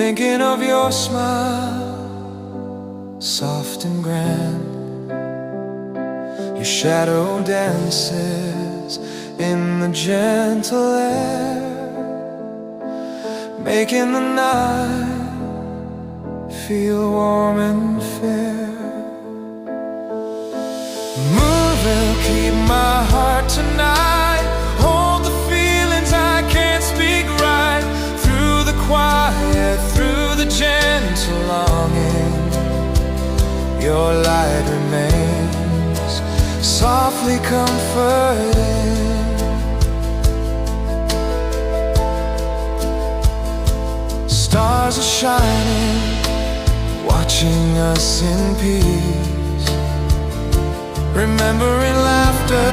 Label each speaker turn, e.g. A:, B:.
A: thinking of your smile, soft and grand. Your shadow dances in the gentle air, making the night feel warm and fair. Moon will keep my heart tonight, hold the feelings I can't speak right. Through the quiet, through the gentle longing, your light remains softly comforting. Stars are shining, watching us in peace, remembering laughter